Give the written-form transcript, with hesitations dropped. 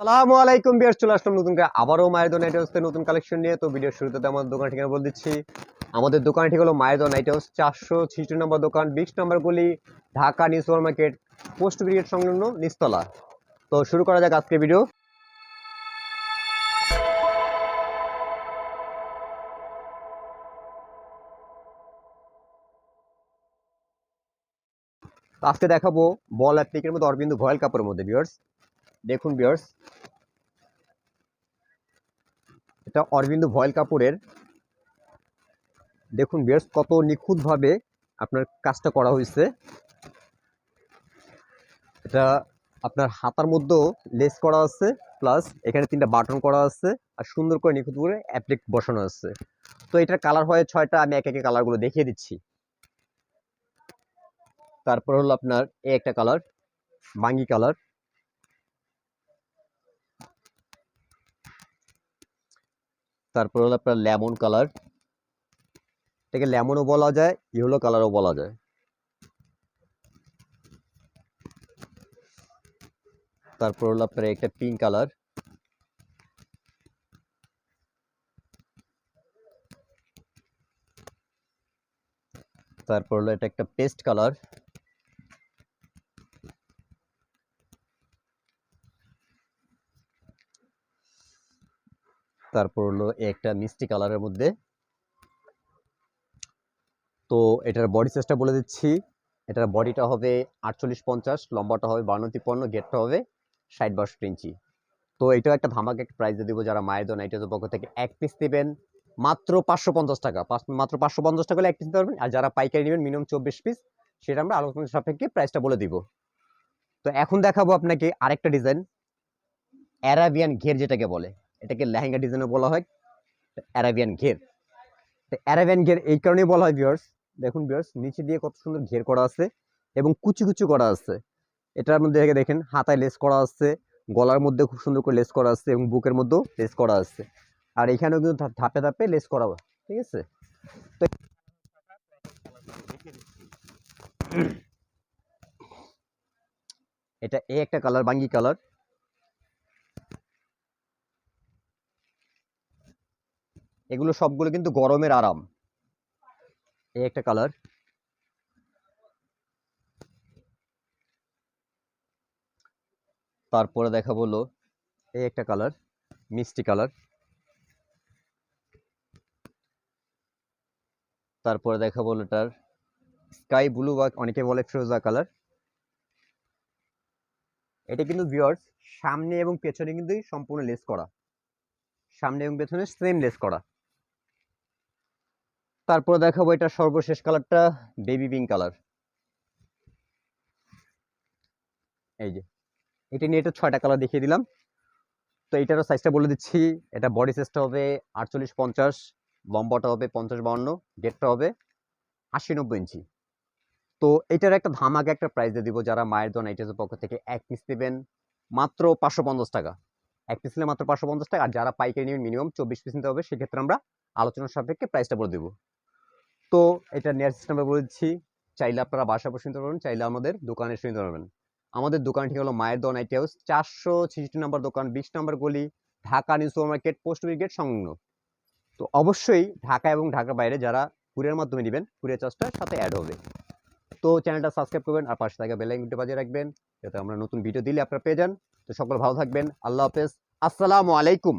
আসসালামু আলাইকুম ভিউয়ার্স, চলে আসলাম নতুন করে আবারও মায়ের দোকান নাইট হাউসে নতুন কালেকশন নিয়ে। তো ভিডিওর শুরুতে আমাদের দোকান ঠিকানা বলে দিচ্ছি। আমাদের দোকান ঠিক হলো মায়ের দোকান নাইট হাউস, 466 নম্বর দোকান, 20 নম্বর গলি, Dhaka new super market, post brigade সংলগ্ন নিচতলা। তো শুরু করা যাক আজকে ভিডিও। আজকে দেখাবো বল অ্যাপ্লিকের মধ্যে অরবিন্দু ভয়েল কাপড়ের মধ্যে। ভিউয়ার্স দেখুন, ভিউয়ার্স এটা অরবিন্দু ভয়েল কাপড়ের। দেখুন ভিউয়ার্স কত নিখুঁতভাবে আপনার কাজটা করা হয়েছে। এটা আপনার হাতার মধ্যেও লেস করা আছে, প্লাস এখানে 3টা বাটন করা আছে, আর সুন্দর করে নিখুঁত করে অ্যাপ্লিক বসানো আছে। তো এটার কালার হয় 6টা, আমি একে একে কালারগুলো দেখিয়ে দিচ্ছি। তারপর হলো আপনার একটা কালার বাঙ্গি কালার, তারপর হলো আপনার লেমন কালার, এটাকে লেমনও বলা যায়, ইয়েলো কালারও বলা যায়। তারপর হলো আপনার একটা পিঙ্ক কালার, তারপর হলো এটা একটা পেস্ট কালার, তারপর হলো একটা মিষ্টি কালারের মধ্যে। তো এটার বডি সাইজটা বলে দিচ্ছি। এটার বডিটা হবে 48-50, লম্বাটা হবে 52-53, গেটটা হবে 60-62 ইঞ্চি। তো এটাও একটা ধামাকা একটা প্রাইস দিব, যারা মায়ের দোকান নাইটের পক্ষ থেকে এক পিস নেবেন মাত্র 550 টাকা, মাত্র 550 টাকা হলে এক পিস নিতে পারবেন। আর যারা পাইকারি নেবেন মিনিমাম 24 পিস, সেটা আমরা আলোচনা সাপেক্ষে প্রাইসটা বলে দিব। তো এখন দেখাবো আপনাকে আরেকটা ডিজাইন, অ্যারাবিয়ান ঘের যেটাকে বলে, এটাকে লেহেঙ্গা ডিজাইনও বলা হয়, অ্যারাবিয়ান ঘের। অ্যারাবিয়ান ঘের এই কারণেই বলা হয় ভিউয়ার্স, দেখুন ভিউয়ার্স নিচে দিয়ে কত সুন্দর ঘের করা আছে এবং কুচি কুচি করা আছে। এটার মধ্যে দেখেন হাতায় লেস করা আছে, গলার মধ্যে খুব সুন্দর করে লেস করা আছে এবং বুকের মধ্যেও লেস করা আছে। আর এখানেও কিন্তু ধাপে ধাপে লেস করা, ঠিক আছে। তো এটা একটা কালার বাঙ্গি কালার, এগুলো সবগুলো কিন্তু গরমের আরাম। একটা কালার, তারপরে দেখা বললো একটা কালার মিষ্টি কালার, তারপরে দেখা বললো এটার স্কাই ব্লু বা অনেকে বলে ফিরোজা কালার। এটা কিন্তু ভিউয়ার্স সামনে এবং পেছনে কিন্তু সম্পূর্ণ লেস করা, সামনে এবং পেছনে সেম লেস করা। তারপরে দেখাবো এটা সর্বশেষ কালারটা, বেবি পিঙ্ক কালার। এই যে এটা নিয়ে এটা 6টা কালার দেখিয়ে দিলাম। তো এটারও সাইজটা বলে দিচ্ছি। এটা বডি সাইজটা হবে 48-50, লম্বাটা হবে 50-52, গেটটা হবে 80-90 ইঞ্চি। তো এটার একটা ধামাকা একটা প্রাইস দিয়ে দিব, যারা মায়ের দোকান নাইটের পক্ষ থেকে এক পিস নেবেন মাত্র 550 টাকা। এক পিস নিলে মাত্র 550 টাকা। আর যারা পাইকারি নেবেন মিনিমাম 24 পিস নিতে হবে, সেক্ষেত্রে আমরা আলোচনার সাপেক্ষে প্রাইসটা বলে দেবো। তো এটা নেয়ার সিস্টেমটা বলে দিচ্ছি। চাইলে আপনারা বাসা বসে নিতে পারবেন, চাইলে আমাদের দোকানে এসে নিতে পারবেন। আমাদের দোকানটি হলো মায়ের দোকান নাইট হাউস, 466 নম্বর দোকান, 20 নম্বর গলি, Dhaka new super market, post brigade সংলগ্ন। তো অবশ্যই ঢাকা এবং ঢাকার বাইরে যারা কুরিয়ার মাধ্যমে নেবেন, কুরিয়ার চার্জটা সাথে অ্যাড হবে। তো চ্যানেলটা সাবস্ক্রাইব করবেন আর পাশে থাকা বেল আইকনটি বাজিয়ে রাখবেন, যাতে আমরা নতুন ভিডিও দিলে আপনারা পেয়ে যান। তো সকল ভালো থাকবেন, আল্লাহ হাফেজ, আসসালামু আলাইকুম।